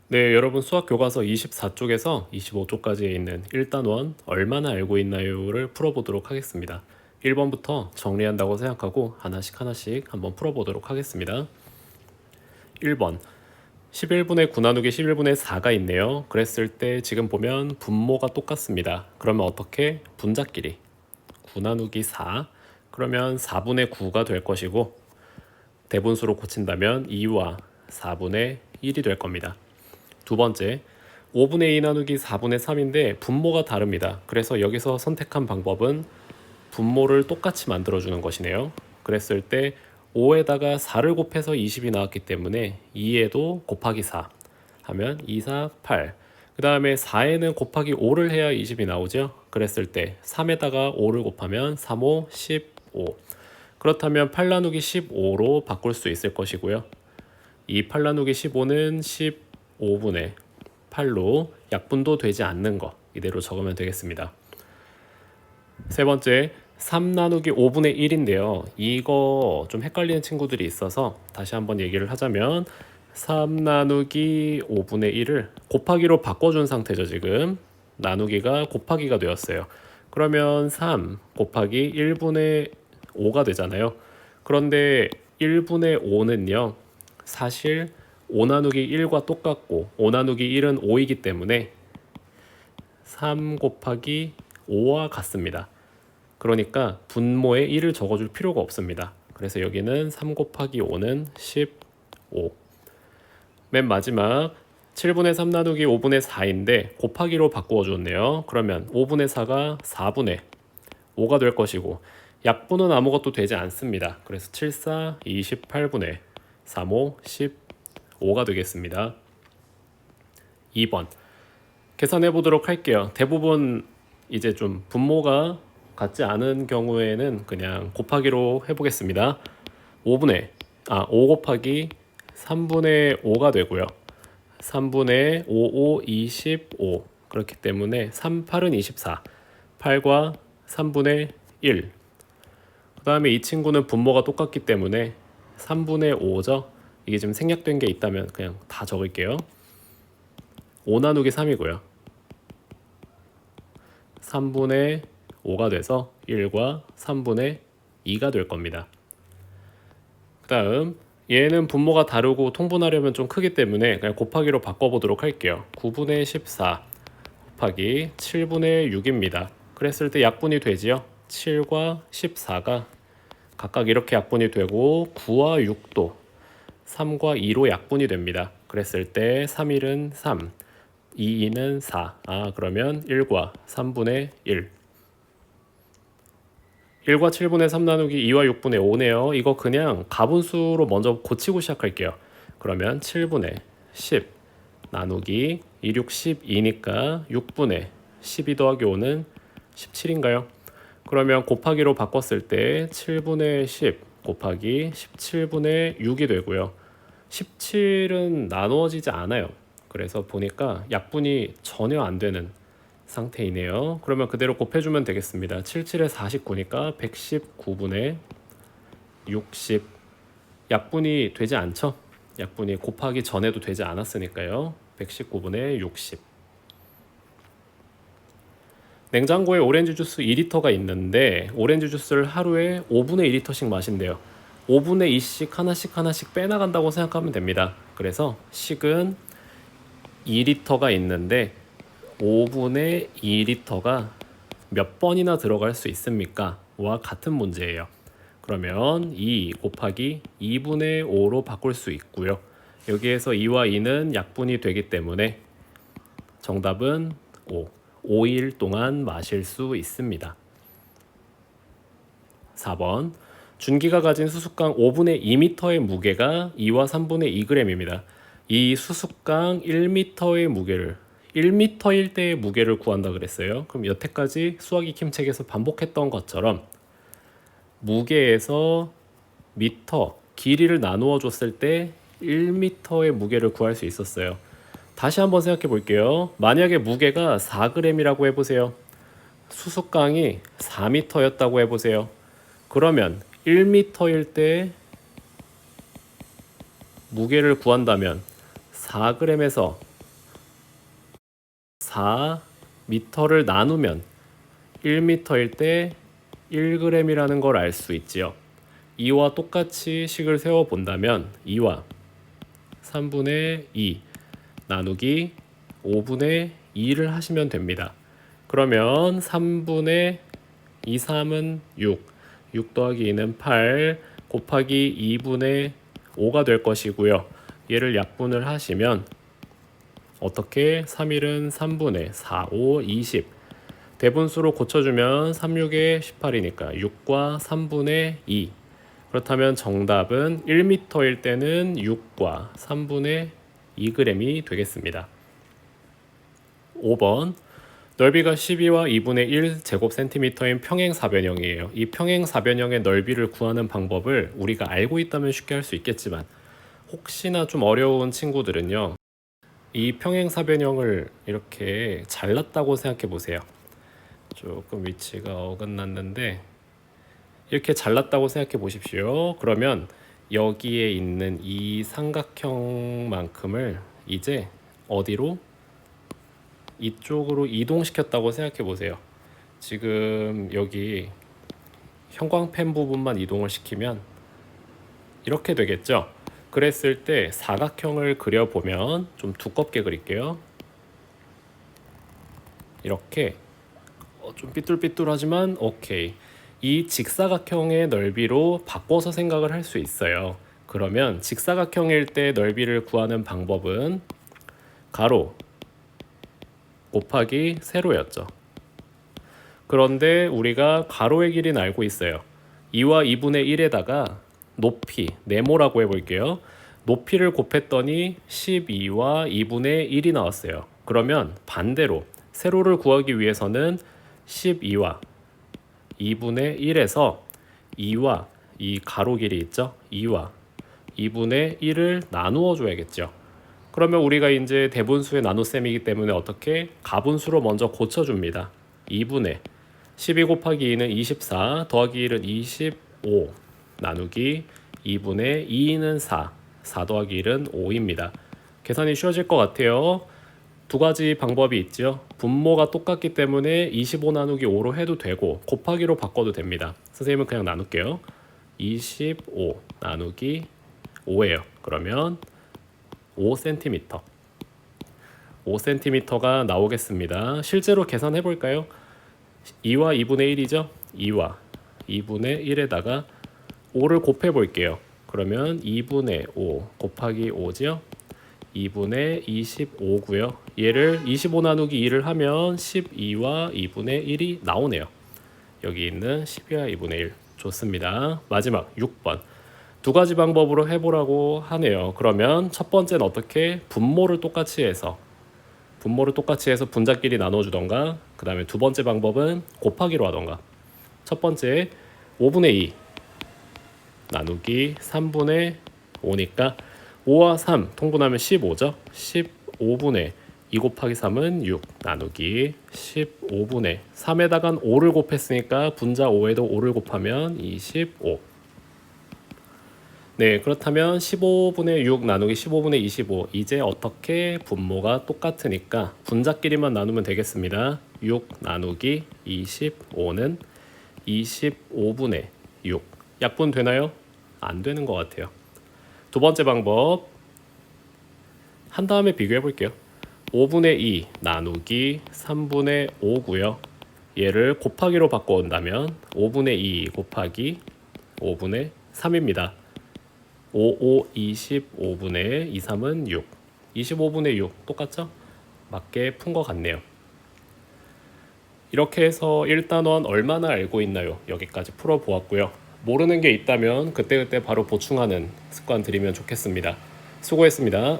네, 여러분 수학 교과서 24쪽에서 25쪽까지에 있는 1단원 얼마나 알고 있나요를 풀어보도록 하겠습니다. 1번부터 정리한다고 생각하고 하나씩 한번 풀어보도록 하겠습니다. 1번 11분의 9 나누기 11분의 4가 있네요. 그랬을 때 지금 보면 분모가 똑같습니다. 그러면 어떻게? 분자끼리 9 나누기 4 그러면 4분의 9가 될 것이고 대분수로 고친다면 2와 4분의 1이 될 겁니다. 두 번째, 5분의 2 나누기 4분의 3인데 분모가 다릅니다. 그래서 여기서 선택한 방법은 분모를 똑같이 만들어주는 것이네요. 그랬을 때 5에다가 4를 곱해서 20이 나왔기 때문에 2에도 곱하기 4 하면 2, 4, 8. 그 다음에 4에는 곱하기 5를 해야 20이 나오죠. 그랬을 때 3에다가 5를 곱하면 3, 5, 15. 그렇다면 8 나누기 15로 바꿀 수 있을 것이고요. 이 8 나누기 15는 15분의 8로 약분도 되지 않는 거 이대로 적으면 되겠습니다. 세 번째 3 나누기 5분의 1인데요. 이거 좀 헷갈리는 친구들이 있어서 다시 한번 얘기를 하자면 3 나누기 5분의 1을 곱하기로 바꿔준 상태죠. 지금 나누기가 곱하기가 되었어요. 그러면 3 곱하기 1분의 5가 되잖아요. 그런데 1분의 5는요 사실 5 나누기 1과 똑같고 5 나누기 1은 5이기 때문에 3 곱하기 5와 같습니다. 그러니까 분모에 1을 적어줄 필요가 없습니다. 그래서 여기는 3 곱하기 5는 15. 맨 마지막 7분의 3 나누기 5분의 4인데 곱하기로 바꾸어 줬네요. 그러면 5분의 4가 4분의 5가 될 것이고 약분은 아무것도 되지 않습니다. 그래서 7, 4, 28분의 3, 5, 15가 되겠습니다. 2번 계산해 보도록 할게요. 대부분 이제 좀 분모가 같지 않은 경우에는 그냥 곱하기로 해보겠습니다. 5 곱하기 3분의 5가 되고요. 3분의 5, 25 그렇기 때문에 3, 8은 24 8과 3분의 1. 그 다음에 이 친구는 분모가 똑같기 때문에 3분의 5죠. 이게 지금 생략된 게 있다면 그냥 다 적을게요. 5 나누기 3이고요. 3분의 5가 돼서 1과 3분의 2가 될 겁니다. 그 다음 얘는 분모가 다르고 통분하려면 좀 크기 때문에 그냥 곱하기로 바꿔보도록 할게요. 9분의 14 곱하기 7분의 6입니다. 그랬을 때 약분이 되지요. 7과 14가 각각 이렇게 약분이 되고 9와 6도 3과 2로 약분이 됩니다. 그랬을 때 3일은 3, 2는 4. 그러면 1과 3분의 1. 1과 7분의 3 나누기 2와 6분의 5네요. 이거 그냥 가분수로 먼저 고치고 시작할게요. 그러면 7분의 10 나누기 2, 6, 12니까 6분의 12 더하기 5는 17인가요? 그러면 곱하기로 바꿨을 때 7분의 10 곱하기 17분의 6이 되고요. 17은 나누어지지 않아요. 그래서 보니까 약분이 전혀 안 되는 상태이네요. 그러면 그대로 곱해주면 되겠습니다. 77에 49니까 119분의 60. 약분이 되지 않죠? 약분이 곱하기 전에도 되지 않았으니까요. 119분의 60. 냉장고에 오렌지 주스 2리터가 있는데 오렌지 주스를 하루에 5분의 1리터씩 마신대요. 5분의 2씩 하나씩 빼나간다고 생각하면 됩니다. 그래서 식은 2리터가 있는데 5분의 2리터가 몇 번이나 들어갈 수 있습니까? 와 같은 문제예요. 그러면 2 곱하기 2분의 5로 바꿀 수 있고요. 여기에서 2와 2는 약분이 되기 때문에 정답은 5. 5일 동안 마실 수 있습니다. 4번 준기가 가진 수수깡 5분의 2m의 무게가 2와 3분의 2g입니다. 이 수수깡 1m의 무게를 1m일 때의 무게를 구한다 그랬어요. 그럼 여태까지 수학 익힘 책에서 반복했던 것처럼 무게에서 미터 길이를 나누어 줬을 때 1m의 무게를 구할 수 있었어요. 다시 한번 생각해 볼게요. 만약에 무게가 4g이라고 해보세요. 수수깡이 4m였다고 해보세요. 그러면 1m일 때 무게를 구한다면 4g에서 4m를 나누면 1m일 때 1g이라는 걸 알 수 있지요. 이와 똑같이 식을 세워 본다면 2와 3분의 2 나누기 5분의 2를 하시면 됩니다. 그러면 3분의 2, 3은 6 더하기 2는 8 곱하기 2분의 5가 될 것이고요. 얘를 약분을 하시면 어떻게 3일은 3분의 4, 5, 20 대분수로 고쳐주면 3, 6에 18이니까 6과 3분의 2 그렇다면 정답은 1m일 때는 6과 3분의 2g이 되겠습니다. 5번 넓이가 12와 2분의 1 제곱센티미터인 평행사변형이에요. 이 평행사변형의 넓이를 구하는 방법을 우리가 알고 있다면 쉽게 할 수 있겠지만 혹시나 좀 어려운 친구들은요. 이 평행사변형을 이렇게 잘랐다고 생각해 보세요. 조금 위치가 어긋났는데 이렇게 잘랐다고 생각해 보십시오. 그러면 여기에 있는 이 삼각형만큼을 이제 어디로? 이쪽으로 이동시켰다고 생각해 보세요. 지금 여기 형광펜 부분만 이동을 시키면 이렇게 되겠죠. 그랬을 때 사각형을 그려보면 좀 두껍게 그릴게요. 이렇게 좀 삐뚤삐뚤하지만 오케이. 이 직사각형의 넓이로 바꿔서 생각을 할 수 있어요. 그러면 직사각형일 때 넓이를 구하는 방법은 가로 곱하기 세로였죠. 그런데 우리가 가로의 길이는 알고 있어요. 2와 2분의 1에다가 높이, 네모라고 해볼게요. 높이를 곱했더니 12와 2분의 1이 나왔어요. 그러면 반대로 세로를 구하기 위해서는 12와 2분의 1에서 2와 이 가로 길이 있죠? 2와 2분의 1을 나누어 줘야겠죠. 그러면 우리가 이제 대분수의 나눗셈이기 때문에 어떻게? 가분수로 먼저 고쳐줍니다. 2분의 12 곱하기 2는 24 더하기 1은 25 나누기 2분의 2는 4 더하기 1은 5입니다. 계산이 쉬워질 것 같아요. 두 가지 방법이 있죠. 분모가 똑같기 때문에 25 나누기 5로 해도 되고 곱하기로 바꿔도 됩니다. 선생님은 그냥 나눌게요. 25 나누기 5예요. 그러면 5cm 5cm가 나오겠습니다. 실제로 계산해 볼까요? 2와 2분의 1이죠. 2와 2분의 1에다가 5를 곱해 볼게요. 그러면 2분의 5 곱하기 5죠. 2분의 25고요. 얘를 25 나누기 2를 하면 12와 2분의 1이 나오네요. 여기 있는 12와 2분의 1 좋습니다. 마지막 6번 두 가지 방법으로 해보라고 하네요. 그러면 첫 번째는 어떻게? 분모를 똑같이 해서 분자끼리 나눠주던가 그 다음에 두 번째 방법은 곱하기로 하던가. 첫 번째 5분의 2 나누기 3분의 5니까 5와 3 통분하면 15죠. 15분의 2 곱하기 3은 6 나누기 15분의 3에다간 5를 곱했으니까 분자 5에도 5를 곱하면 25. 네, 그렇다면 15분의 6 나누기 15분의 25 이제 어떻게? 분모가 똑같으니까 분자끼리만 나누면 되겠습니다. 6 나누기 25는 25분의 6 약분 되나요? 안 되는 것 같아요. 두 번째 방법 한 다음에 비교해 볼게요. 5분의 2 나누기 3분의 5고요. 얘를 곱하기로 바꿔온다면 5분의 2 곱하기 5분의 3입니다. 5, 5, 25분의 2, 3은 6 25분의 6 똑같죠? 맞게 푼 것 같네요. 이렇게 해서 1단원 얼마나 알고 있나요? 여기까지 풀어보았고요. 모르는 게 있다면 그때그때 바로 보충하는 습관 들이면 좋겠습니다. 수고했습니다.